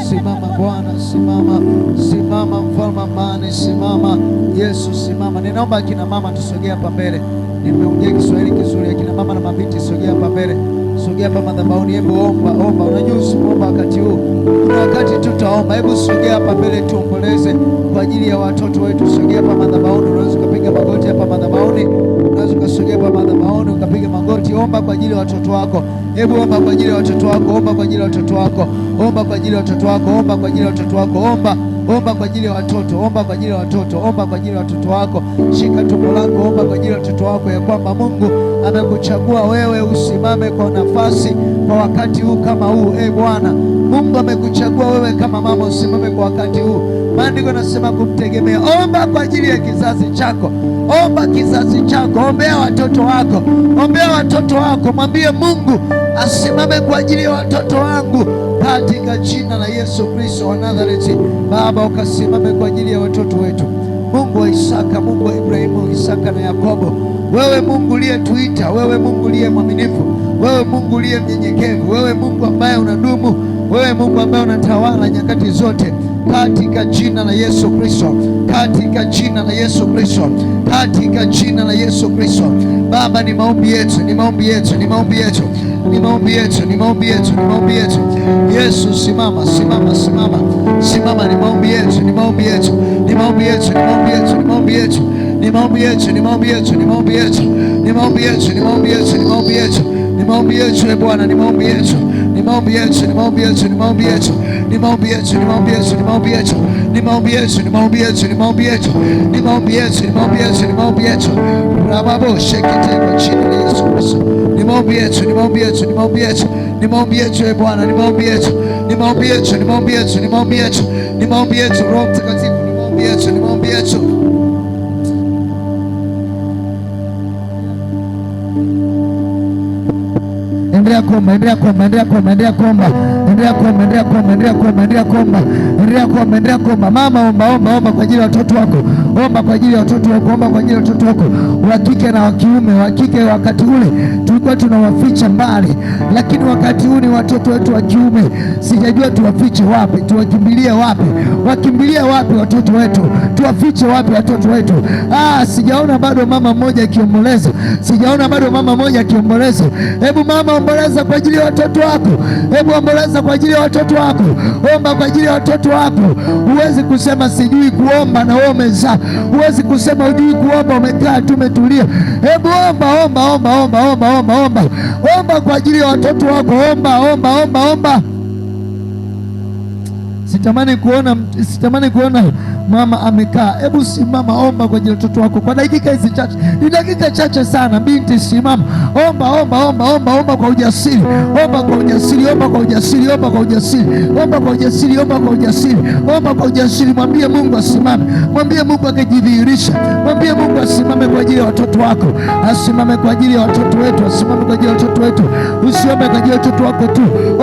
Simama Bwana, simama mfalme amani, simama Yesu, simama. Ninaomba akina mama tusogea hapa mbele. Nimeongea Kiswahili kizuri. Akina mama na mabinti sogea hapa mbele, sogea hapa madhabahuni. Hebu omba. Unajua usiomba wakati huu, kuna wakati tutaomba. Hebu sogea hapa mbele tuomboleze kwa ajili ya watoto wetu. Sogea hapa madhabahuni. Unaweza kupiga magoti hapa madhabahuni, unaweza kusogea hapa madhabahuni ukapiga magoti. Omba kwa ajili ya watoto wako. Hebu omba kwa ajili ya watoto wako. Omba kwa ajili ya watoto wako. Omba kwa ajili ya watoto wako. Omba kwa ajili ya watoto wako. Omba kwa ajili ya watoto. Omba kwa ajili ya watoto. Omba kwa ajili ya watoto wako. Shika tumbo lako. Omba kwa ajili ya watoto wako, ya kwamba Mungu amekuchagua wewe usimame kwa nafasi kwa wakati huu kama huu. Bwana Mungu amekuchagua wewe kama mama usimame kwa wakati huu. Maandiko yanasema kumtegemea. Omba kwa ajili ya kizazi chako, omba kizazi chako, ombea watoto wako, ombea watoto wako. Mwambie Mungu asimame kwa ajili ya watoto wangu katika jina la Yesu Kristo wa Nazareti. Baba, ukasimame kwa ajili ya watoto wetu, Mungu wa Isaka, Mungu wa Ibrahimu, Isaka na Yakobo. Wewe Mungu uliyetuita, wewe Mungu uliye mwaminifu, wewe Mungu uliye mnyenyekevu, wewe Mungu ambaye unadumu, wewe Mungu ambaye unatawala nyakati zote, katika jina la Yesu Kristo, katika jina la Yesu Kristo, katika jina la Yesu Kristo. Baba, ni maombi yetu, ni maombi yetu, ni maombi yetu, ni maombi yetu, ni maombi yetu, ni maombi yetu. Yesu, simama, simama, simama, simama. Ni maombi yetu, ni maombi yetu, ni maombi yetu, ni maombi yetu, ni maombi yetu, ni maombi yetu, ni maombi yetu, ni maombi yetu, ni maombi yetu, ni maombi yetu, ni maombi yetu, ni maombi yetu. E Bwana, ni maombi yetu, ni maombi yetu, ni maombi yetu, ni maombi yetu, ni maombi yetu, ni maombi yetu, ni maombi yetu, ni maombi yetu, ni maombi yetu, ni maombi yetu, ni maombi yetu, ni maombi yetu, ni maombi yetu. Rababo shekete kwa jina la Yesu Kristo. Ni maombi yetu, ni maombi yetu, ni maombi yetu, ni maombi yetu. E Bwana, ni maombi yetu, ni maombi yetu, ni maombi yetu, ni maombi yetu, ni maombi yetu. Roho Mtakatifu, ni maombi yetu, ni maombi yetu. Endelea kuomba, endelea kuomba, endelea kuomba, endelea kuomba, endelea kuomba, endelea kuomba, endelea kuomba, endelea kuomba, endelea kuomba, endelea kuomba. Mama, omba, omba, omba kwa ajili ya watoto wako, omba kwa ajili ya watoto wako, omba kwa ajili ya watoto wako wa kike na wa kiume. Wa kike wakati ule tulikuwa tunawaficha mbali, lakini wakati huu ni watoto wetu wa kiume. Sijajua tuwafiche wapi, tuwakimbilie wapi, wakimbilie wapi watoto wetu, tuwafiche wapi watoto wetu? Sijaona bado mama mmoja akiomboleza, sijaona bado mama mmoja akiomboleza. Hebu mama, omboleza kwa ajili ya watoto wako, hebu omboleza kwa ajili ya watoto wako, omba kwa ajili ya watoto wako. Huwezi kusema sijui kuomba na wewe umezaa, huwezi kusema hujui kuomba umekaa tu umetulia. Hebu omba, omba, omba, omba, omba, omba, omba, omba kwa ajili ya watoto wako, omba, omba, omba, omba. Sitamani kuona mama amekaa. Hebu simama, omba kwa ajili ya watoto wako kwa dakika hizi chache, ni dakika chache sana. Binti, simama, omba, omba, omba, omba, omba kwa ujasiri, omba kwa ujasiri, omba kwa ujasiri, omba kwa ujasiri, omba kwa ujasiri, omba kwa ujasiri, omba kwa ujasiri. Mwambie Mungu asimame, mwambie Mungu akijidhihirisha, mwambie Mungu asimame kwa ajili ya watoto wako, asimame kwa ajili ya watoto wetu, asimame kwa ajili ya watoto wetu. Usiombe kwa ajili ya watoto wako tu,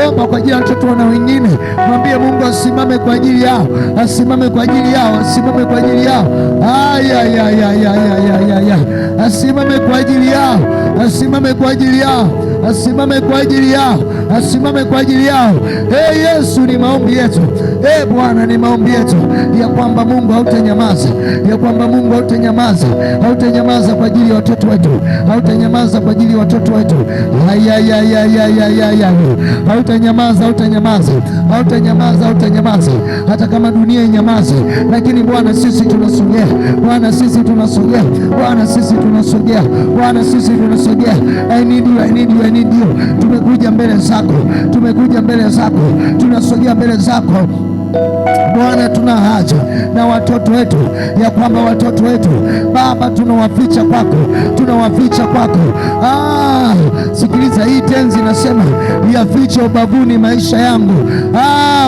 omba kwa ajili ya watoto wana wengine. Mwambie Mungu asimame kwa ajili yao, asimame kwa ajili yao, asimame kwa ajili yao. Asimame kwa ajili yao, asimame kwa ajili yao, asimame kwa ajili yao, asimame kwa ajili yao. Yesu, ni maombi yetu. Bwana, ni maombi yetu ya kwamba Mungu hautanyamaza, ya kwamba Mungu hautanyamaza, hautanyamaza kwa ajili ya watoto wetu, hautanyamaza kwa ajili ya watoto wetu. Hautanyamaza, hautanyamaza, hautanyamaza, hautanyamaza, hata kama dunia inyamaze. Lakini Bwana, sisi tunasogea, Bwana, sisi tunasogea, Bwana, sisi tunasogea, Bwana, sisi tunasogea. I need you, I need you, I need you. Tumekuja mbele zako, tumekuja mbele zako, tunasogea mbele zako Bwana. Tuna haja na watoto wetu, ya kwamba watoto wetu Baba tunawaficha kwako, tunawaficha kwako. Sikiliza, hii tenzi nasema yafiche ubavuni maisha yangu.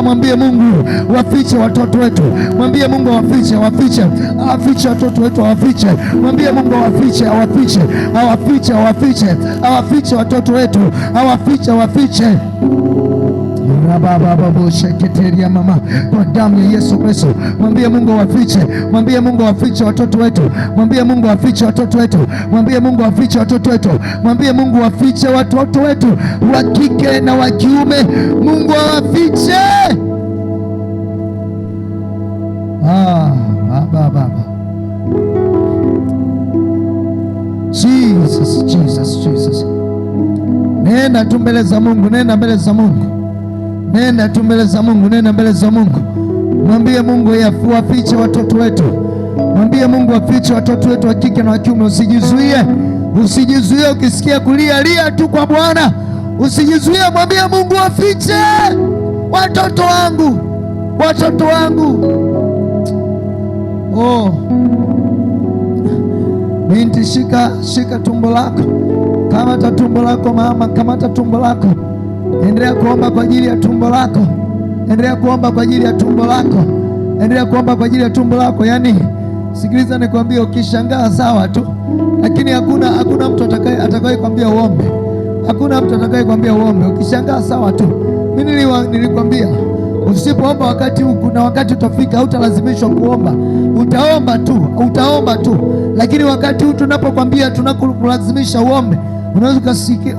Mwambie Mungu wafiche watoto wetu, mwambie Mungu wafiche, wafiche, awafiche watoto wetu, awafiche. Mwambie Mungu awafiche, awafiche, awafiche, awafiche, awafiche watoto wetu, awafiche, awafiche. Sheketeria mama, kwa damu ya Yesu Kristo. Mwambie Mungu wafiche, mwambie Mungu wafiche watoto wetu, mwambie Mungu wafiche watoto wetu, mwambie Mungu wafiche watoto wetu, mwambie Mungu wafiche watoto wetu wa kike na wa kiume. Mungu wafiche. Baba, Jesus, Jesus, Jesus. Nenda tu mbele za Mungu, nenda mbele za Mungu, nenda tu mbele za Mungu, nenda mbele za Mungu. Mwambie Mungu wafiche watoto wetu, mwambie Mungu wafiche watoto wetu wa kike na wa kiume. Usijizuie, usijizuie. Ukisikia kulia, lia tu kwa Bwana, usijizuie. Mwambie Mungu wafiche watoto wangu, watoto wangu. Binti, shika tumbo lako, kamata tumbo lako mama, kamata tumbo lako. Endelea kuomba kwa ajili ya tumbo lako, endelea kuomba kwa ajili ya tumbo lako. endelea kuomba kwa ajili ya tumbo lako. Yaani sikiliza nikwambie, ukishangaa sawa tu, lakini hakuna mtu atakaye kwambia uombe. Hakuna mtu atakaye kwambia uombe. Ukishangaa sawa tu. Mimi nilikwambia usipoomba wakati huu, kuna wakati utafika hautalazimishwa kuomba. Utaomba tu. Lakini wakati huu tunapokwambia, tunakulazimisha uombe,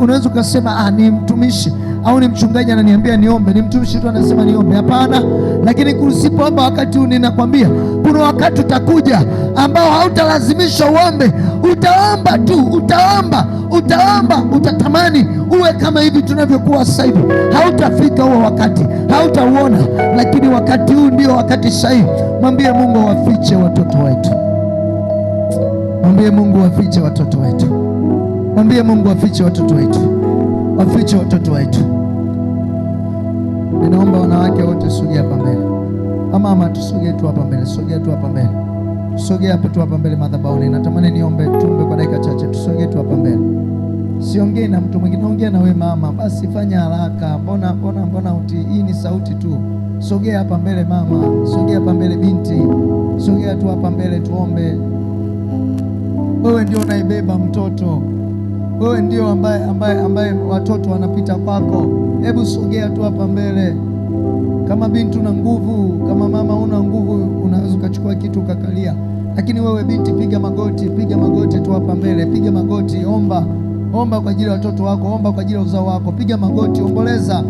unaweza ukasema ni mtumishi au ni mchungaji ananiambia niombe, ni mtumishi tu anasema niombe. Hapana. Lakini usipoomba wakati huu, ninakwambia kuna wakati utakuja ambao hautalazimishwa uombe. Utaomba tu, utaomba, utatamani uwe kama hivi tunavyokuwa sasa hivi. Hautafika huo wakati, hautauona, lakini wakati huu ndio wakati sahihi. Mwambie Mungu awafiche watoto wetu. Mwambie Mungu awafiche watoto wetu. Mwambie Mungu afiche watoto wetu. Wafiche watoto wetu. Ninaomba wanawake wote sogea hapa mbele. Mama tusogee tu hapa mbele. Sogea tu hapa mbele. Sogea hapa tu hapa mbele madhabahuni. Natamani tuombe kwa dakika chache. Tusogee tu hapa mbele. Siongee na mtu mwingine, ongea na wewe mama. Basi fanya haraka. Mbona hii ni sauti tu. Sogea hapa mbele mama. Sogea hapa mbele binti. Sogea tu hapa mbele tuombe. Wewe ndio unaibeba mtoto. Wewe ndio ambaye watoto wanapita kwako. Hebu sogea tu hapa mbele. Kama binti una nguvu, kama mama una nguvu, unaweza ukachukua kitu ukakalia. Lakini wewe binti, piga magoti tu hapa mbele. Piga magoti, omba kwa ajili ya watoto wako, omba kwa ajili ya uzao wako. Piga magoti, omboleza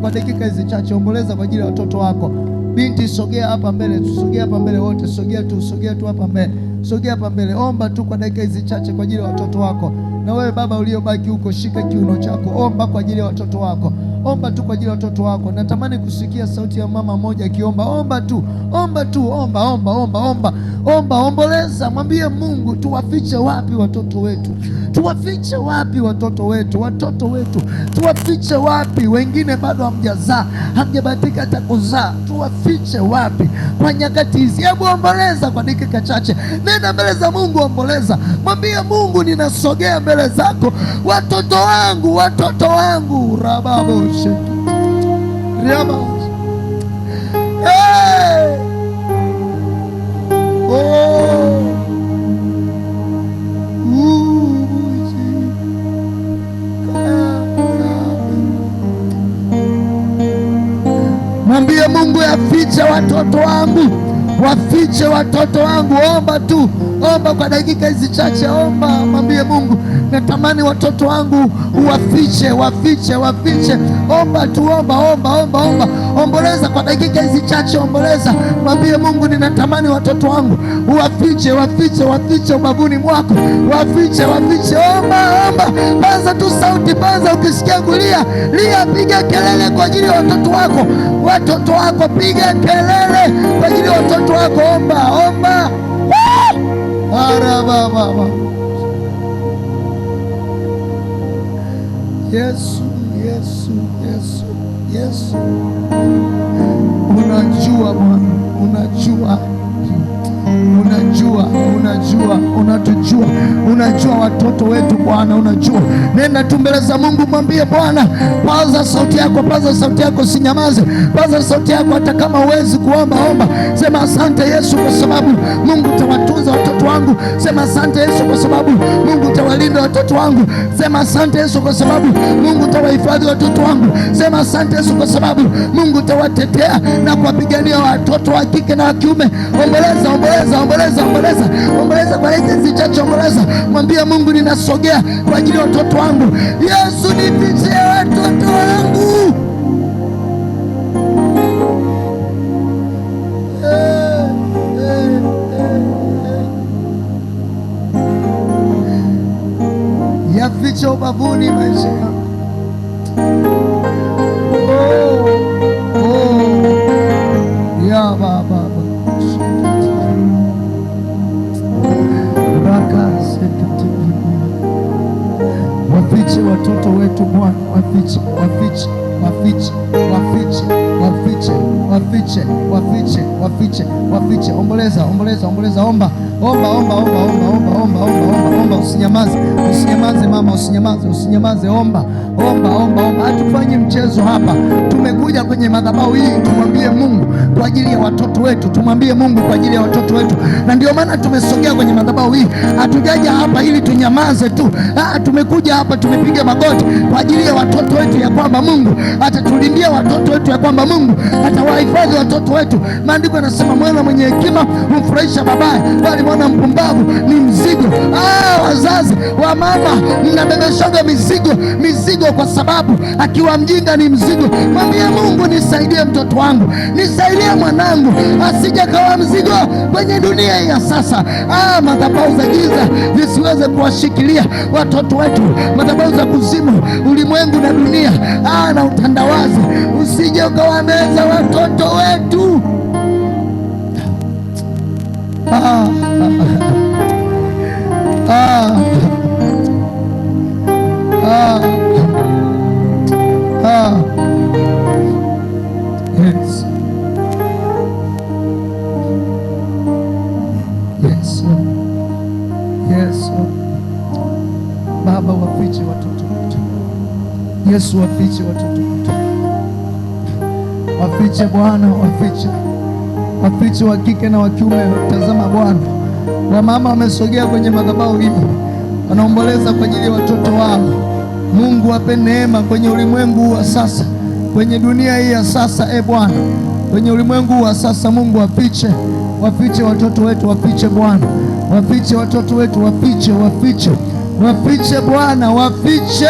kwa dakika hizi chache, omboleza kwa ajili ya watoto wako. Binti, sogea hapa mbele, tusogea hapa mbele wote, sogea tu hapa mbele. Sogea hapa mbele, omba tu kwa dakika hizi chache kwa ajili ya watoto wako. Na wewe baba uliobaki huko, shika kiuno chako, omba kwa ajili ya watoto wako. Omba tu kwa ajili ya watoto wako. Natamani kusikia sauti ya mama mmoja akiomba. Omba tu, omboleza. Mwambie Mungu, tuwafiche wapi watoto wetu? Tuwafiche wapi watoto wetu? Tuwafiche wapi? Wengine bado hamjabahatika hata kuzaa. Tuwafiche wapi kwa nyakati hizi? Hebu omboleza kwa dakika chache. Nenda mbele za Mungu, omboleza. Mwambie Mungu, ninasogea mbele zako, watoto wangu rababoshe riaba. Hey! Mwambie Mungu, yafiche watoto wangu, wafiche watoto wangu. Omba kwa dakika hizi chache, omba. Mwambie Mungu, natamani watoto wangu uwafiche. Omba tu, omba. Omboleza kwa dakika hizi chache, omboleza. Mwambie Mungu, ninatamani watoto wangu uwafiche ubavuni mwako. Wafiche. Omba. Paza tu sauti, ukisikia kulia, piga kelele kwa ajili ya watoto wako. Piga kelele kwa ajili ya watoto wako. Omba. Baba. Yesu. Unajua Bwana, unajua watoto wetu Bwana, unajua. Nenda tu mbele za Mungu, mwambie Bwana, paza sauti yako, usinyamaze. Paza sauti yako hata kama huwezi kuomba, omba. Sema asante Yesu kwa sababu Mungu utawatunza watoto wangu. Sema asante Yesu kwa sababu Mungu utawalinda watoto wangu. Sema asante Yesu kwa sababu Mungu utawahifadhi watoto wangu. Sema asante Yesu kwa sababu Mungu utawatetea na kuwapigania watoto wa kike na wa kiume. Omboleza kwa hizi chache, omboleza. Mwambie Mungu, ninasogea kwa ajili ya watoto wangu. Yesu, nifiche watoto wangu. Yafiche ubavuni maisha yangu. Ya Baba, wafiche watoto wetu Bwana, wafiche. wafiche, wafiche, wafiche, wafiche, wafiche, wafiche, wafiche. Omboleza, omboleza, omboleza, omba, omba, omba, omba, omba, omba, omba, omba, omba, usinyamaze, usinyamaze mama, usinyamaze, usinyamaze, omba, omba, omba, omba. Hatufanye mchezo hapa. Tumekuja kwenye madhabahu hii tumwambie Mungu kwa ajili ya watoto wetu, tumwambie Mungu kwa ajili ya watoto wetu, na ndio maana tumesogea kwenye madhabahu hii. Hatujaja hapa ili tunyamaze tu. Tumekuja hapa, tumepiga magoti kwa ajili ya watoto wetu, ya kwamba Mungu atatulindia watoto wetu, ya kwamba Mungu atawahifadhi watoto wetu. Maandiko yanasema mwana mwenye hekima humfurahisha babaye, bali mwana mpumbavu ni mzigo. Wazazi wa mama, mnabebeshaga mizigo kwa sababu akiwa mjinga ni mzigo. Mwambie Mungu, nisaidie mtoto wangu, nisaidie mwanangu asije kawa mzigo kwenye dunia hii ya sasa. Madhabahu za giza zisiweze kuwashikilia watoto wetu, madhabahu za kuzimu, ulimwengu na dunia na utandawazi usije ukawameza watoto wetu. Yes. Yes. Yes. Baba, wafiche watoto wetu. Yesu, wafiche watoto wetu. Wafiche Bwana, wafiche. Wafiche wa kike na wa kiume. Tazama Bwana, wamama wamesogea kwenye madhabahu hii, wanaomboleza kwa ajili ya watoto wao. Mungu, wape neema kwenye ulimwengu wa sasa, kwenye dunia hii ya sasa. Bwana, kwenye ulimwengu wa sasa, Mungu, wafiche, wafiche watoto wetu, wafiche Bwana, wafiche watoto wetu, wafiche, wafiche, wafiche Bwana, wafiche.